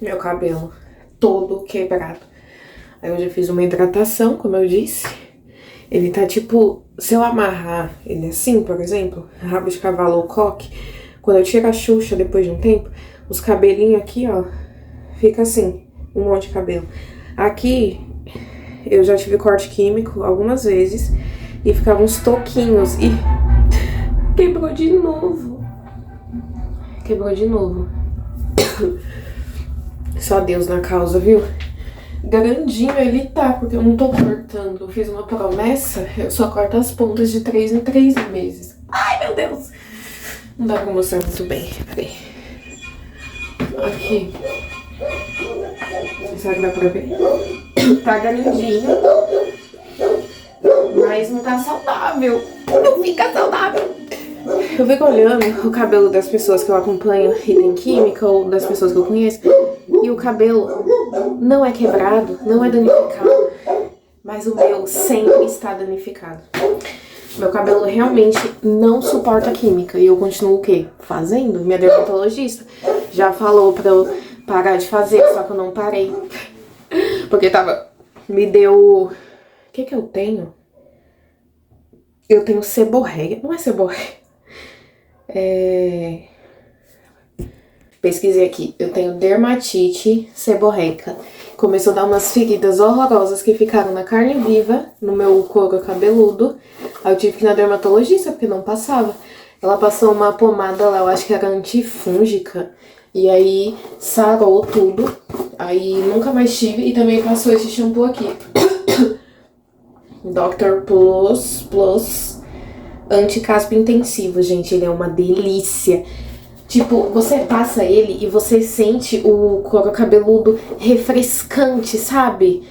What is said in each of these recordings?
Meu cabelo todo quebrado. Aí eu já fiz uma hidratação, como eu disse. Ele tá tipo, se eu amarrar ele assim, por exemplo, rabo de cavalo ou coque, quando eu tiro a Xuxa depois de um tempo, os cabelinhos aqui, ó, fica assim, um monte de cabelo. Aqui, eu já tive corte químico algumas vezes e ficavam uns toquinhos e quebrou de novo. Quebrou de novo. Só Deus na causa, viu? Grandinho ele tá, porque eu não tô cortando. Eu fiz uma promessa, eu só corto as pontas de 3 em 3 meses. Ai, meu Deus! Não dá pra mostrar muito bem. Peraí. Aqui. Será que dá pra ver? Tá grandinho. Mas não tá saudável. Não fica saudável. Eu fico olhando o cabelo das pessoas que eu acompanho e tem química, ou das pessoas que eu conheço, e o cabelo não é quebrado, não é danificado, mas o meu sempre está danificado. Meu cabelo realmente não suporta química, e eu continuo o quê? Fazendo. Minha dermatologista já falou pra eu parar de fazer, só que eu não parei. Porque me deu... O que eu tenho? Eu tenho seborréia. Não é seborréia. Pesquisei aqui. Eu tenho dermatite seborreica. Começou a dar umas feridas horrorosas que ficaram na carne viva, no meu couro cabeludo. Aí eu tive que ir na dermatologista, porque não passava. Ela passou uma pomada lá, eu acho que era antifúngica. E aí sarou tudo. Aí nunca mais tive. E também passou esse shampoo aqui. Dr. Plus Anti-Caspa Intensivo, gente. Ele é uma delícia. Tipo, você passa ele e você sente o couro cabeludo refrescante, sabe?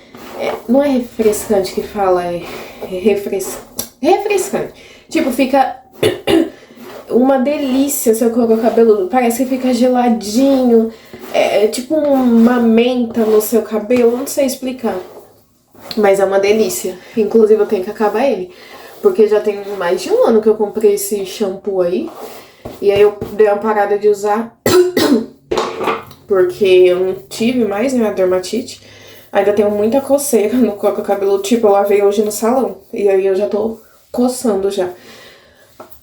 Não é refrescante que fala, é refrescante. Tipo, fica uma delícia seu couro cabeludo. Parece que fica geladinho. É tipo uma menta no seu cabelo. Não sei explicar. Mas é uma delícia. Inclusive, eu tenho que acabar ele. Porque já tem mais de um ano que eu comprei esse shampoo aí. E aí eu dei uma parada de usar. Porque eu não tive mais, né, a dermatite. Ainda tenho muita coceira no couro cabeludo. Tipo, eu lavei hoje no salão. E aí eu já tô coçando já.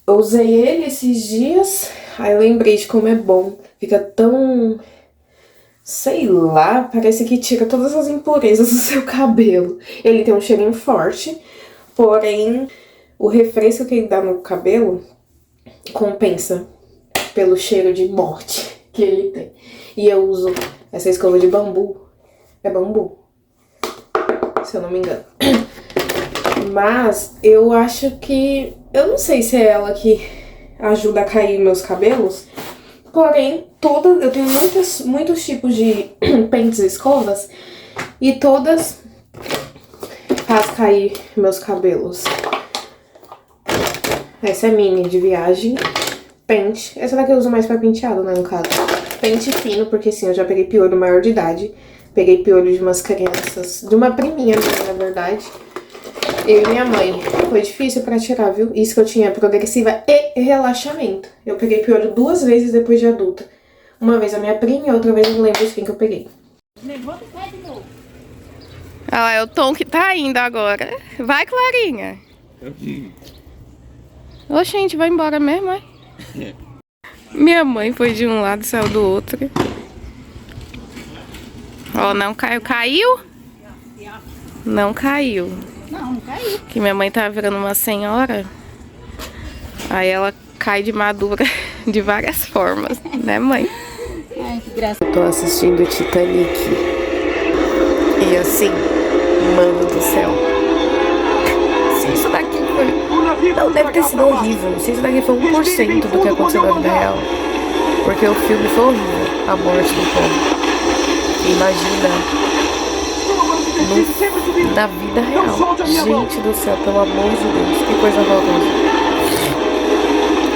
Eu usei ele esses dias. Aí eu lembrei de como é bom. Fica tão... sei lá, parece que tira todas as impurezas do seu cabelo. Ele tem um cheirinho forte, porém, o refresco que ele dá no cabelo compensa pelo cheiro de morte que ele tem. E eu uso essa escova de bambu. É bambu, se eu não me engano. Mas eu acho que... eu não sei se é ela que ajuda a cair meus cabelos. Porém, eu tenho muitos tipos de pentes e escovas. E todas faz cair meus cabelos. Essa é minha, de viagem. Pente. Essa daqui eu uso mais pra penteado, né, no caso. Pente fino, porque sim, eu já peguei piolho maior de idade. Peguei piolho de umas crianças, de uma priminha minha, na verdade. Eu e minha mãe. Foi difícil pra tirar, viu? Isso que eu tinha progressiva e relaxamento. Eu peguei piolho 2 vezes depois de adulta. Uma vez a minha prima e outra vez eu não lembro de quem que eu peguei. Levanta e sai de novo. Ah, é o Tom que tá indo agora. Vai, Clarinha. Oxente, vai embora mesmo, é? Minha mãe foi de um lado e saiu do outro. Ó, não caiu. Caiu? Não caiu. Não, não caiu. Que minha mãe tá virando uma senhora. Aí ela cai de madura de várias formas, né, mãe? Ai, que graça. Tô assistindo Titanic. E assim, mano do céu. Se isso daqui foi... não, deve ter sido horrível. Se isso daqui foi 1% do que aconteceu na vida real. Porque o filme foi horrível. A morte do povo. Imagina... na vida real. Gente do céu, pelo amor de Deus. Que coisa horrorosa.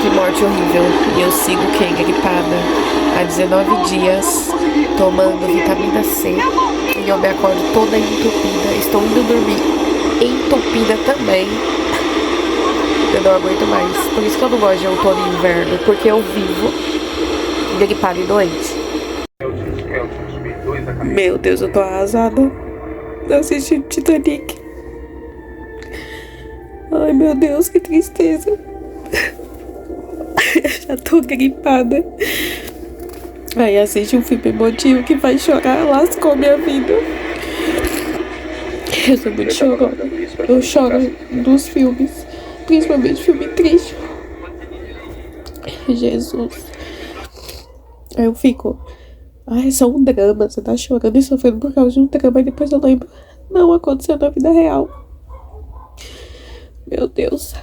Que morte horrível. E eu sigo o quê? Gripada. Há 19 dias. Tomando vitamina C. E eu me acordo toda entupida. Estou indo dormir entupida também. Eu não aguento mais. Por isso que eu não gosto de outono e inverno. Porque eu vivo gripada e doente. Meu Deus, eu tô arrasada. Eu assisti Titanic. Ai, meu Deus, que tristeza. Eu já tô gripada. Aí assiste um filme emotivo que vai chorar, lascou minha vida. Eu sou muito chorona. Eu choro dos filmes, principalmente filme triste. Jesus. Aí eu fico, ai, é só um drama. Você tá chorando e sofrendo por causa de um drama. E depois eu lembro, não aconteceu na vida real. Meu Deus.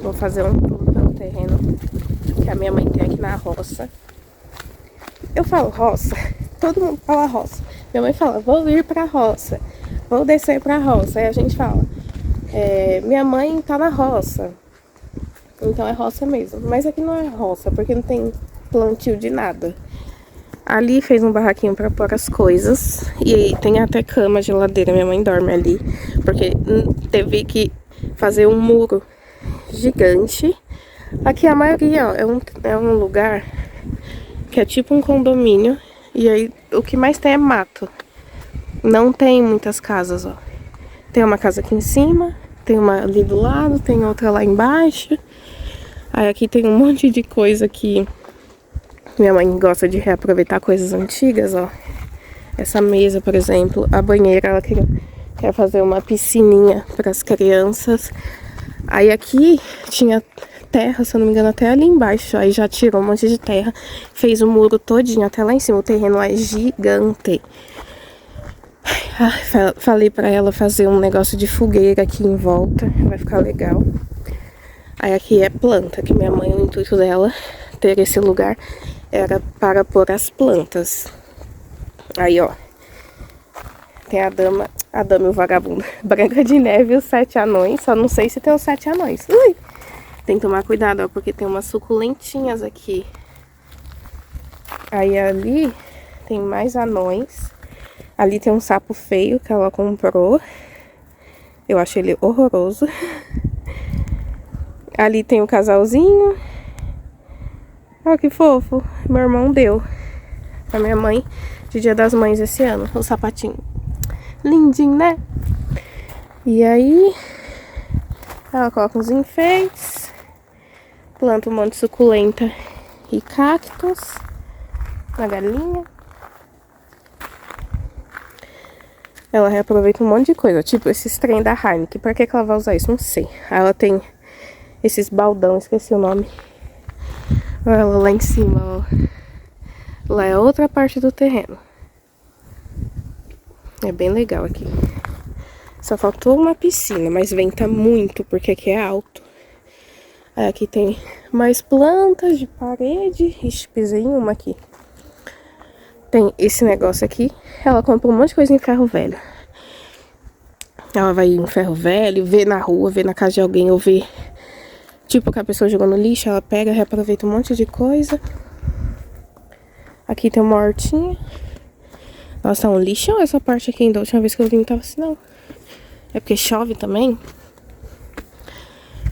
Vou fazer um tour pelo terreno que a minha mãe tem aqui na roça. Eu falo roça, todo mundo fala roça. Minha mãe fala, vou ir pra roça, vou descer pra roça. Aí a gente fala, minha mãe tá na roça. Então é roça mesmo. Mas aqui não é roça, porque não tem plantio de nada. Ali fez um barraquinho pra pôr as coisas. E aí tem até cama, geladeira. Minha mãe dorme ali, porque teve que fazer um muro gigante. Aqui a maioria, ó, é um lugar que é tipo um condomínio. E aí o que mais tem é mato. Não tem muitas casas, ó. Tem uma casa aqui em cima, tem uma ali do lado, tem outra lá embaixo. Aí aqui tem um monte de coisa que minha mãe gosta de reaproveitar coisas antigas, ó. Essa mesa, por exemplo, a banheira, ela quer fazer uma piscininha para as crianças. Aí aqui tinha terra, se eu não me engano, até ali embaixo. Aí já tirou um monte de terra, fez o muro todinho até lá em cima. O terreno é gigante. Falei pra ela fazer um negócio de fogueira aqui em volta, vai ficar legal. Aí aqui é planta, que minha mãe, o intuito dela ter esse lugar era para pôr as plantas. Aí, ó, tem a dama e o vagabundo. Branca de Neve e os 7 anões. Só não sei se tem os 7 anões. Ui! Tem que tomar cuidado, ó, porque tem umas suculentinhas aqui. Aí ali tem mais anões. Ali tem um sapo feio que ela comprou. Eu acho ele horroroso. Ali tem um casalzinho. Olha que fofo. Meu irmão deu pra minha mãe de Dia das Mães esse ano. O sapatinho. Lindinho, né? E aí ela coloca uns enfeites. Planta um monte de suculenta e cactos. Uma galinha. Ela reaproveita um monte de coisa. Tipo esses trem da Heineken. Pra que ela vai usar isso? Não sei. Ela tem esses baldão, esqueci o nome. Olha ela lá em cima, ó. Lá é outra parte do terreno. É bem legal aqui. Só faltou uma piscina, mas venta muito, porque aqui é alto. Aí aqui tem mais plantas de parede. Ixi, pisei em uma aqui. Tem esse negócio aqui. Ela compra um monte de coisa em ferro velho. Ela vai em ferro velho, vê na rua, vê na casa de alguém, ou vê tipo que a pessoa jogou no lixo, ela pega, reaproveita um monte de coisa. Aqui tem uma hortinha. Nossa, tá um lixão essa parte aqui ainda. A última vez que eu vim não tava assim, não. É porque chove também.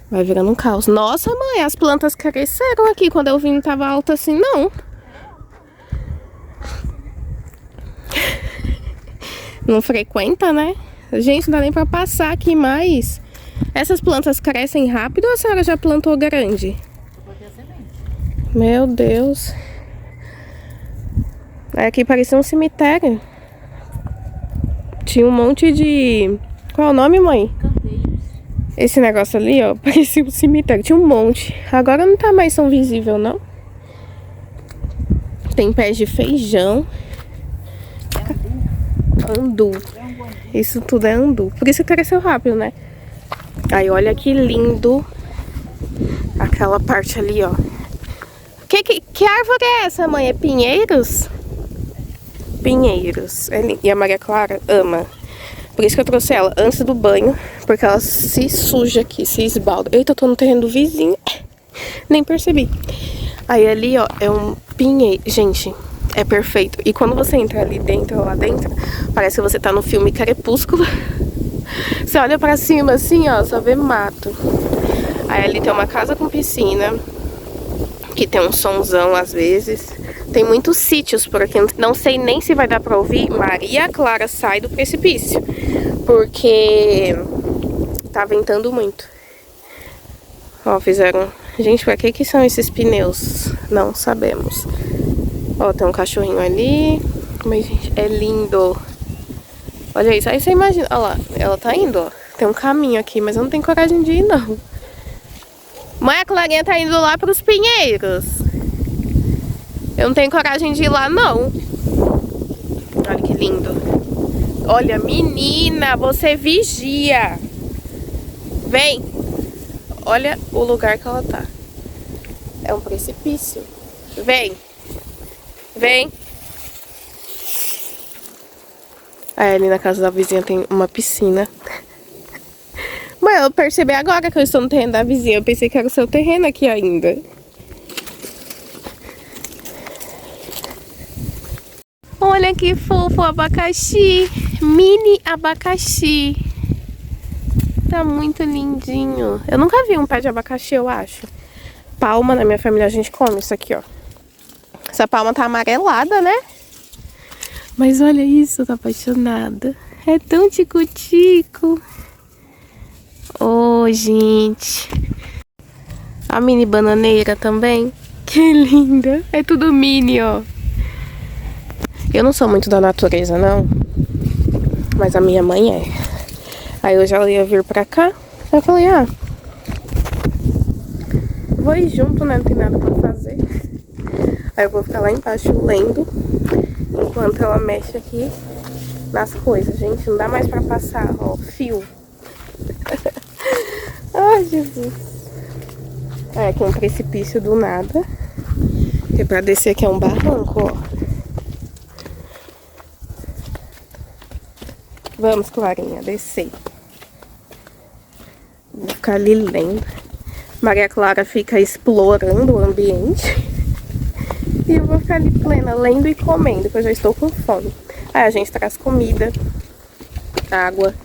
Vai virando um caos. Nossa, mãe, as plantas cresceram aqui. Quando eu vim não tava alta assim, não. Não frequenta, né? Gente, não dá nem pra passar aqui mais. Essas plantas crescem rápido ou a senhora já plantou grande? Meu Deus. Aqui parecia um cemitério. Tinha um monte de... Qual é o nome, mãe? Esse negócio ali, ó, parecia um cemitério. Tinha um monte. Agora não tá mais tão visível, não. Tem pés de feijão. Andu. Isso tudo é andu. Por isso que cresceu rápido, né? Aí, olha que lindo. Aquela parte ali, ó. Que árvore é essa, mãe? É pinheiros? Pinheiros. E a Maria Clara ama. Por isso que eu trouxe ela antes do banho. Porque ela se suja aqui, se esbalda. Eita, eu tô no terreno do vizinho. Nem percebi. Aí ali, ó, é um pinheiro. Gente, é perfeito. E quando você entra ali dentro, lá dentro, parece que você tá no filme Crepúsculo. Você olha pra cima assim, ó, só vê mato. Aí ali tem uma casa com piscina, que tem um sonzão às vezes. Tem muitos sítios por aqui. Não sei nem se vai dar pra ouvir. Maria Clara sai do precipício. Porque tá ventando muito. Ó, fizeram... Gente, pra que são esses pneus? Não sabemos. Ó, tem um cachorrinho ali. Mas, gente, é lindo. Olha isso. Aí você imagina. Olha lá, ela tá indo, ó. Tem um caminho aqui, mas eu não tenho coragem de ir, não. Mãe, a Clarinha tá indo lá pros pinheiros. Eu não tenho coragem de ir lá, não. Olha que lindo. Olha, menina, você vigia. Vem. Olha o lugar que ela tá. É um precipício. Vem. Vem. Aí ali na casa da vizinha tem uma piscina. Mas eu percebi agora que eu estou no terreno da vizinha. Eu pensei que era o seu terreno aqui ainda. Olha que fofo o abacaxi. Mini abacaxi. Tá muito lindinho. Eu nunca vi um pé de abacaxi, eu acho. Palma, na minha família a gente come isso aqui, ó. Essa palma tá amarelada, né? Mas olha isso, eu tô apaixonada. É tão tico-tico. Oh, gente. A mini bananeira também. Que linda. É tudo mini, ó. Eu não sou muito da natureza, não. Mas a minha mãe é. Aí eu já ia vir pra cá. Eu falei, vou ir junto, né? Não tem nada pra fazer. Aí eu vou ficar lá embaixo lendo. Enquanto ela mexe aqui nas coisas. Gente, não dá mais pra passar, ó. Fio. Ai, Jesus. É, aqui é um precipício do nada. E pra descer aqui é um barranco, ó. Vamos, Clarinha, descer. Vou ficar ali lendo. Maria Clara fica explorando o ambiente. E eu vou ficar ali plena, lendo e comendo, porque eu já estou com fome. Aí a gente traz comida, água.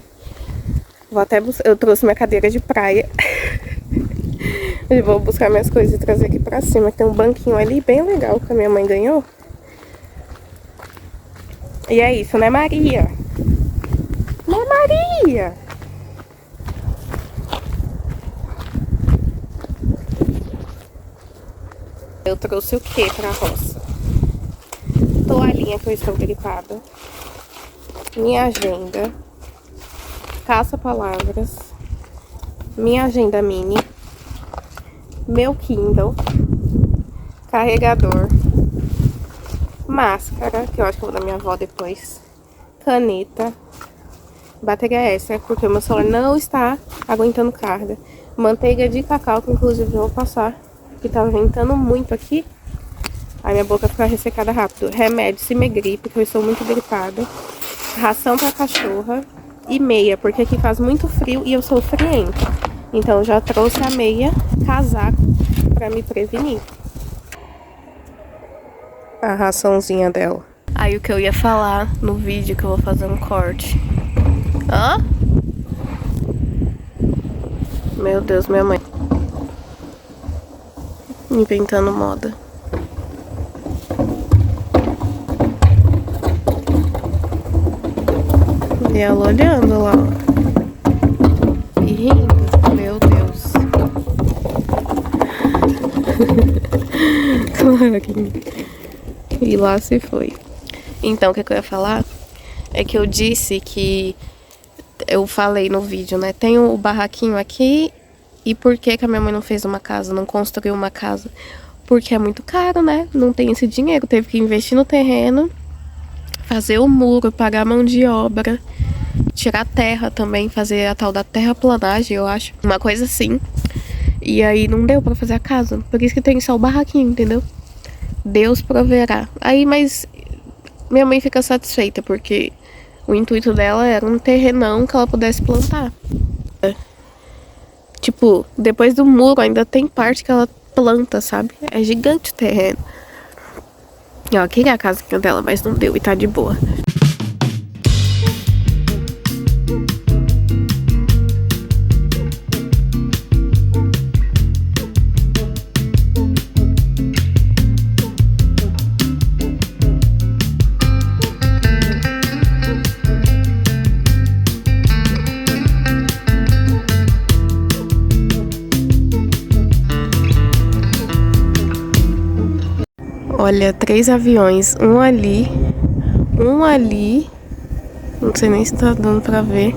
Vou até buscar. Eu trouxe minha cadeira de praia. Eu vou buscar minhas coisas e trazer aqui pra cima. Tem um banquinho ali bem legal que a minha mãe ganhou. E é isso, né, Maria? Né, Maria? Eu trouxe o que pra roça? Toalhinha que eu estou gripada. Minha agenda. Caça-palavras. Minha agenda mini. Meu Kindle. Carregador. Máscara, que eu acho que eu vou dar minha avó depois. Caneta. Bateria extra, porque o meu celular não está aguentando carga. Manteiga de cacau, que inclusive eu vou passar. Que tá ventando muito aqui. Aí minha boca fica ressecada rápido. Remédio, se me gripe, que eu estou muito gripada. Ração pra cachorra. E meia, porque aqui faz muito frio e eu sou frienta. Então eu já trouxe a meia, casaco, pra me prevenir. A raçãozinha dela. Aí o que eu ia falar no vídeo, que eu vou fazer um corte. Hã? Meu Deus, minha mãe. Inventando moda. E ela olhando lá, ó. E rindo. Meu Deus. Claro. E lá se foi. Então, o que eu ia falar é que eu disse que... Eu falei no vídeo, né? Tem o barraquinho aqui. E por que que a minha mãe não fez uma casa, não construiu uma casa? Porque é muito caro, né? Não tem esse dinheiro. Teve que investir no terreno, fazer o muro, pagar a mão de obra, tirar terra também, fazer a tal da terraplanagem, eu acho. Uma coisa assim. E aí não deu pra fazer a casa. Por isso que tem só o barraquinho, entendeu? Deus proverá. Aí, mas minha mãe fica satisfeita, porque o intuito dela era um terrenão que ela pudesse plantar. Tipo, depois do muro ainda tem parte que ela planta, sabe? É gigante o terreno. Eu queria a casinha dela, mas não deu e tá de boa. Olha, 3 aviões. Um ali. Um ali. Não sei nem se tá dando pra ver.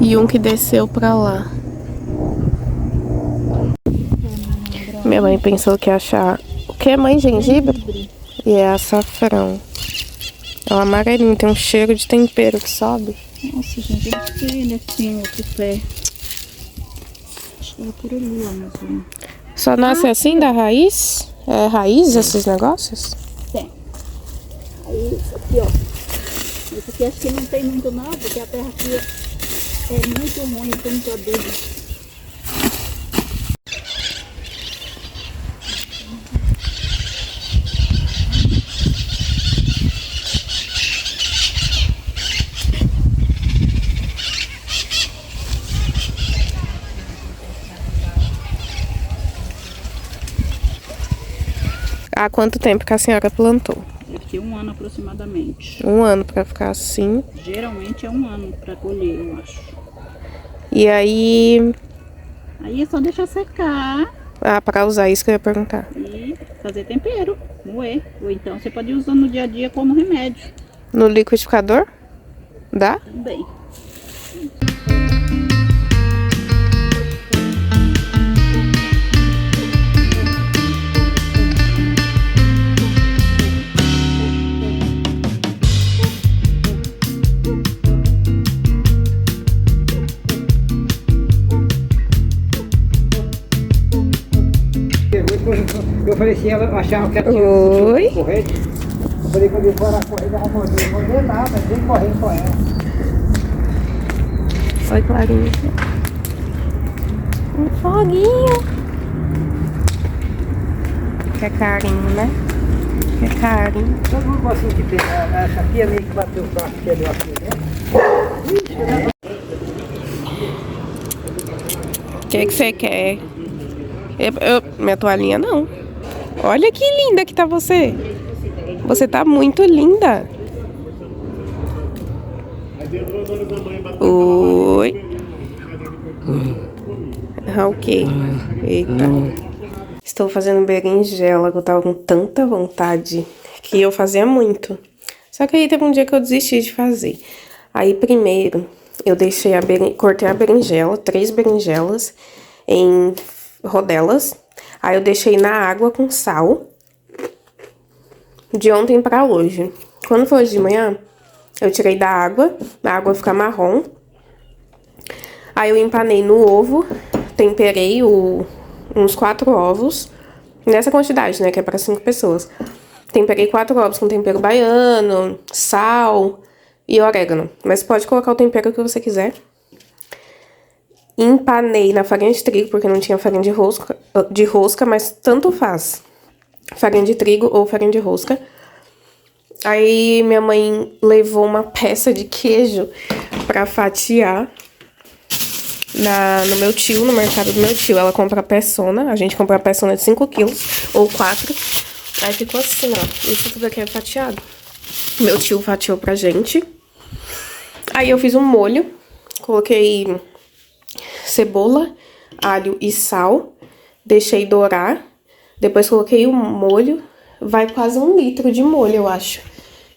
E um que desceu pra lá. Minha mãe pensou que ia achar... O que é mãe? Gengibre? E é açafrão. É um amarelinho, tem um cheiro de tempero que sobe. Nossa, gente, eu não sei ele assim, outro pé. Acho que é por ali, ó, mas não. Só nasce assim da raiz? É raiz esses negócios? Tem. Aí, isso aqui, ó. Isso aqui acho que não tem muito não, porque a terra aqui é muito ruim, tem muito adubo. Há quanto tempo que a senhora plantou? Daqui 1 ano aproximadamente. 1 ano pra ficar assim. Geralmente é 1 ano pra colher, eu acho. E aí... Aí é só deixar secar Ah, pra usar isso que eu ia perguntar. e fazer tempero, moer. Ou então você pode ir usando no dia a dia como remédio. No liquidificador? Dá? Também. Eu ofereci ela, achava que ela tinha Oi. corrente. Eu falei, quando ele for na corrente, ela morreu. Não morreu nada, vem correndo com ela. Oi, Clarinha. Um foguinho. Que carinho, né? Que carinho. Todo mundo gosta de ter. Essa aqui é meio que bateu o carro, perdeu aqui, né? O que você quer? Minha toalhinha não. Olha que linda que tá você. Você tá muito linda. Oi. Ah, ok. Eita. Estou fazendo berinjela, que eu tava com tanta vontade que eu fazia muito. Só que aí teve um dia que eu desisti de fazer. Aí primeiro eu deixei cortei a berinjela, 3 berinjelas em rodelas. Aí eu deixei na água com sal de ontem pra hoje. Quando foi hoje de manhã, eu tirei da água, a água fica marrom. Aí eu empanei no ovo, temperei uns 4 ovos, nessa quantidade, né, que é pra 5 pessoas. Temperei 4 ovos com tempero baiano, sal e orégano. Mas pode colocar o tempero que você quiser. Empanei na farinha de trigo, porque não tinha farinha de rosca, mas tanto faz. Farinha de trigo ou farinha de rosca. Aí minha mãe levou uma peça de queijo pra fatiar no meu tio, no mercado do meu tio. Ela compra a peçona, a gente compra a peçona de 5 quilos ou 4. Aí ficou assim, ó. Isso tudo aqui é fatiado. Meu tio fatiou pra gente. Aí eu fiz um molho. Coloquei cebola, alho e sal. Deixei dourar. Depois coloquei o molho. Vai quase 1 litro de molho, eu acho.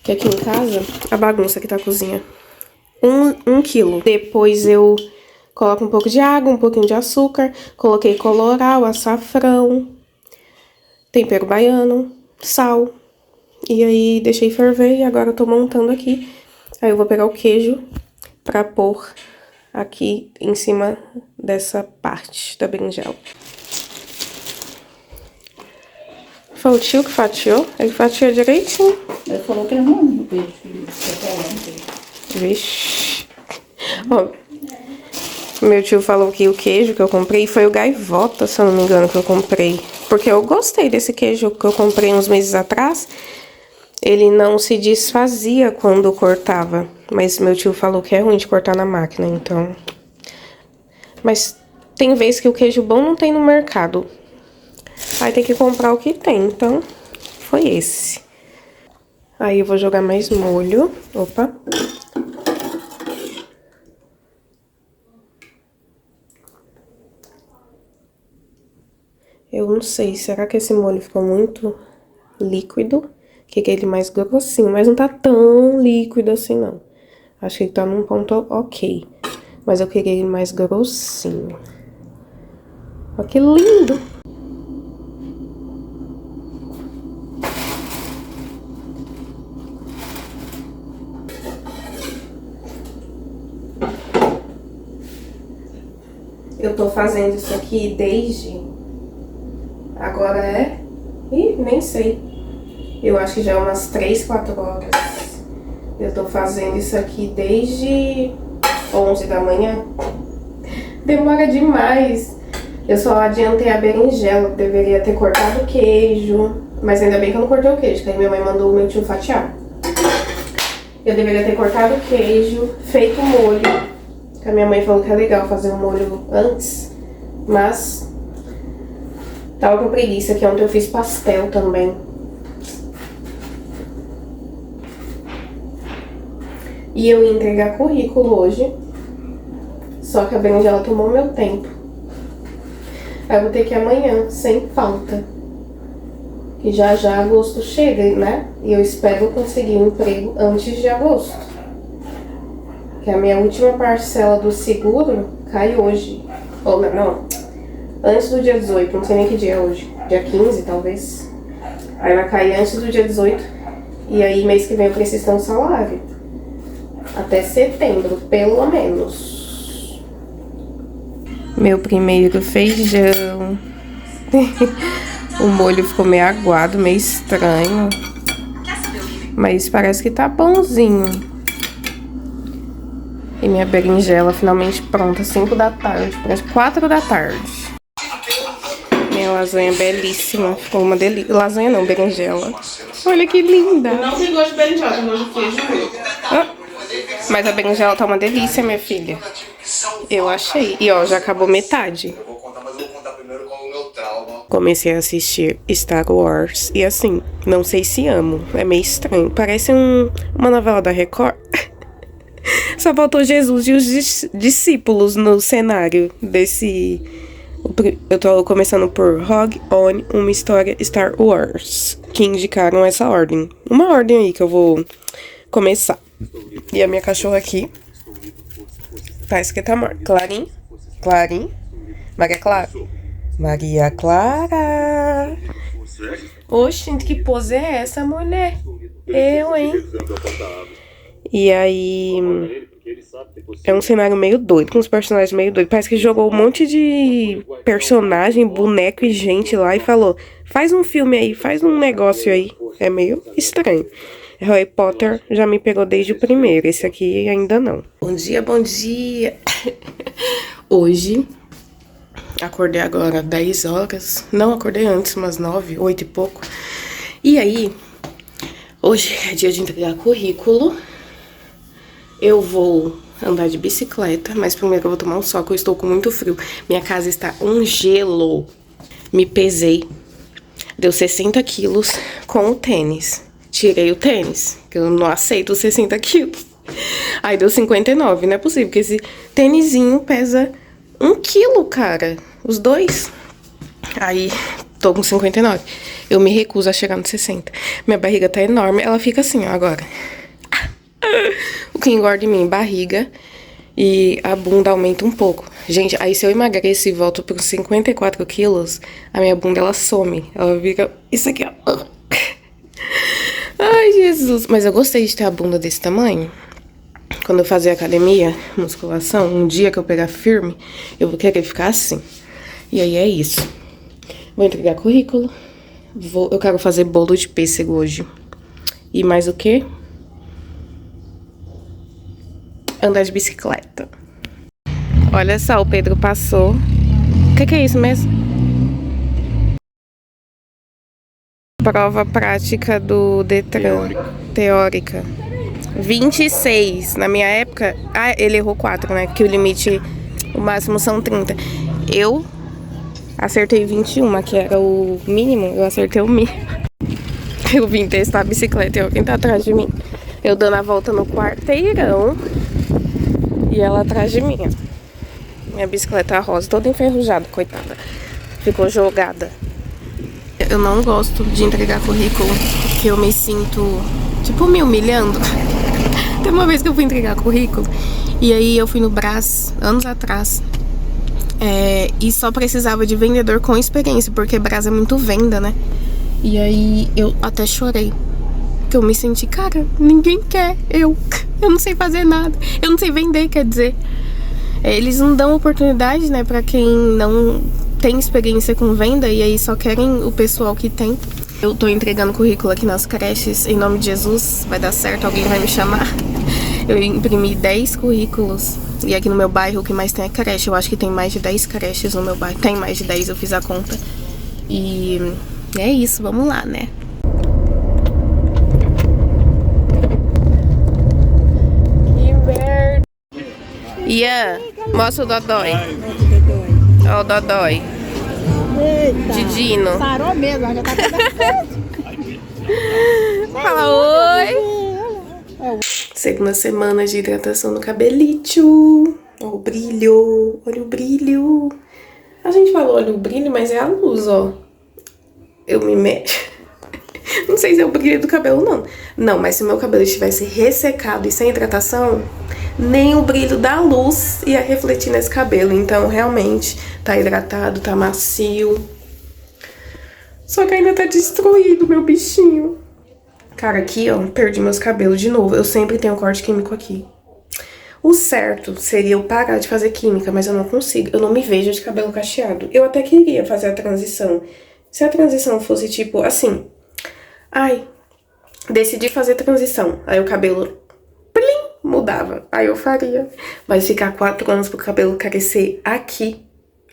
Que aqui em casa, a bagunça que tá a cozinha. 1 quilo. Depois eu coloco um pouco de água, um pouquinho de açúcar. Coloquei colorau, açafrão, tempero baiano, sal. E aí deixei ferver e agora eu tô montando aqui. Aí eu vou pegar o queijo pra pôr aqui em cima dessa parte da berinjela. Foi o tio que fatiou? Ele fatiou direitinho. Ele falou que é ruim o peixe que você quer. Vixe. Ó, meu tio falou que o queijo que eu comprei foi o gaivota, se eu não me engano, que eu comprei. Porque eu gostei desse queijo que eu comprei uns meses atrás. Ele não se desfazia quando cortava. Mas meu tio falou que é ruim de cortar na máquina, então... Mas tem vezes que o queijo bom não tem no mercado. Aí tem que comprar o que tem, então foi esse. Aí eu vou jogar mais molho. Opa. Eu não sei, será que esse molho ficou muito líquido. Queria ele mais grossinho, mas não tá tão líquido assim, não. Acho que ele tá num ponto ok. Mas eu queria ele mais grossinho. Olha que lindo! Eu tô fazendo isso aqui desde... Agora é... Ih, nem sei. Eu acho que já é umas 3, 4 horas. Eu tô fazendo isso aqui desde 11 da manhã. Demora demais. Eu só adiantei a berinjela. Deveria ter cortado o queijo. Mas ainda bem que eu não cortei o queijo, que aí minha mãe mandou o meu tio fatiar. Eu deveria ter cortado o queijo, feito o molho. A minha mãe falou que é legal fazer o molho antes, mas tava com preguiça, que ontem eu fiz pastel também. E eu ia entregar currículo hoje, só que a berinjela tomou meu tempo. Aí eu vou ter que ir amanhã, sem falta. Que já agosto chega, né? E eu espero conseguir um emprego antes de agosto. Que a minha última parcela do seguro cai hoje. Ou não, antes do dia 18, não sei nem que dia é hoje. Dia 15, talvez. Aí vai cair antes do dia 18. E aí mês que vem eu preciso ter um salário. Até setembro, pelo menos. Meu primeiro feijão. O molho ficou meio aguado, meio estranho. Mas parece que tá bonzinho. E minha berinjela finalmente pronta, 5 da tarde, parece 4 da tarde. Minha lasanha belíssima, ficou uma delícia. Lasanha não, berinjela. Olha que linda. Não tem gosto de berinjela, tem gosto de queijo. Mas a berinjela tá uma delícia, minha filha. Eu achei. E ó, já acabou metade. Comecei a assistir Star Wars. E assim, não sei se amo. É meio estranho. Parece uma novela da Record. Só faltou Jesus e os discípulos no cenário desse... Eu tô começando por Rogue One, uma história Star Wars, que indicaram essa ordem. Uma ordem aí que eu vou começar. E a minha cachorra aqui parece que tá morta. Clarim, Clarim, Maria Clara. Maria Clara. Oxe, que pose é essa, mulher? Eu, hein? E aí... É um cenário meio doido, com os personagens meio doidos. Parece que jogou um monte de personagem, boneco e gente lá e falou: faz um filme aí, faz um negócio aí. É meio estranho. Harry Potter já me pegou desde o primeiro, esse aqui ainda não. Bom dia, bom dia. Hoje, acordei agora 10 horas. Não, acordei antes, umas 9, 8 e pouco. E aí, hoje é dia de entregar currículo. Eu vou andar de bicicleta, mas primeiro eu vou tomar um sol, que eu estou com muito frio. Minha casa está um gelo. Me pesei. Deu 60 quilos com o tênis. Tirei o tênis, que eu não aceito 60 quilos. Aí deu 59, não é possível, porque esse tênisinho pesa 1 quilo, cara. Os dois. Aí, tô com 59. Eu me recuso a chegar nos 60. Minha barriga tá enorme, ela fica assim, ó, agora. O que engorda em mim, barriga, e a bunda aumenta um pouco. Gente, aí se eu emagreço e volto para 54 quilos, a minha bunda, ela some. Ela fica isso aqui, ó. Ai, Jesus. Mas eu gostei de ter a bunda desse tamanho. Quando eu fazer academia, musculação, um dia que eu pegar firme, eu vou querer ficar assim. E aí é isso. Vou entregar currículo. Eu quero fazer bolo de pêssego hoje. E mais o quê? Andar de bicicleta. Olha só, o Pedro passou. O que é isso mesmo? Prova prática do Detran. Teórica. 26. Na minha época... Ah, ele errou 4, né? Que o limite, o máximo são 30. Eu acertei 21, que era o mínimo. Eu acertei o mínimo. Eu vim testar a bicicleta e alguém tá atrás de mim. Eu dando a volta no quarteirão. E ela atrás de mim. Minha bicicleta rosa, toda enferrujada, coitada. Ficou jogada. eu não gosto de entregar currículo, porque eu me sinto, tipo, me humilhando. Tem uma vez que eu fui entregar currículo, e aí eu fui no Brás, anos atrás, e só precisava de vendedor com experiência, porque Brás é muito venda, né? E aí eu até chorei, porque eu me senti, cara, ninguém quer, eu não sei fazer nada, eu não sei vender, quer dizer. Eles não dão oportunidade, né, pra quem não tem experiência com venda, e aí só querem o pessoal que tem. Eu tô entregando currículo aqui nas creches, em nome de Jesus, vai dar certo, alguém vai me chamar. Eu imprimi 10 currículos, e aqui no meu bairro o que mais tem é creche. Eu acho que tem mais de 10 creches no meu bairro, tem mais de 10, eu fiz a conta. E é isso, vamos lá, né? Que merda! Ian, mostra o Dodói. Ó o Dodói. Eita. Didino. Parou mesmo, já tá Fala oi. Segunda semana de hidratação no cabelito. Ó o brilho. Olha o brilho. A gente falou olha o brilho, mas é a luz, ó. Eu me mexo. Não sei se é o brilho do cabelo, não. Não, mas se o meu cabelo estivesse ressecado e sem hidratação, nem o brilho da luz ia refletir nesse cabelo. Então, realmente, tá hidratado, tá macio. Só que ainda tá destruído, meu bichinho. Cara, aqui, ó, perdi meus cabelos de novo. Eu sempre tenho corte químico aqui. O certo seria eu parar de fazer química, mas eu não consigo. Eu não me vejo de cabelo cacheado. Eu até queria fazer a transição. Se a transição fosse tipo assim... Ai, decidi fazer transição. Aí o cabelo... Plim, mudava. Aí eu faria. Mas ficar 4 anos pro cabelo crescer aqui...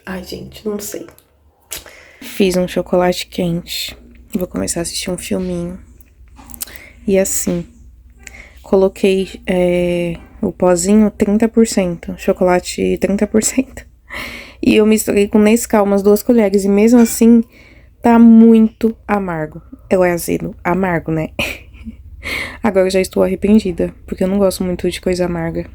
Ai, gente, não sei. Fiz um chocolate quente. Vou começar a assistir um filminho. E assim... Coloquei o pozinho 30%. Chocolate 30%. E eu misturei com Nescau umas 2 colheres. E mesmo assim... Tá muito amargo. Eu é azedo. Amargo, né? Agora eu já estou arrependida. Porque eu não gosto muito de coisa amarga.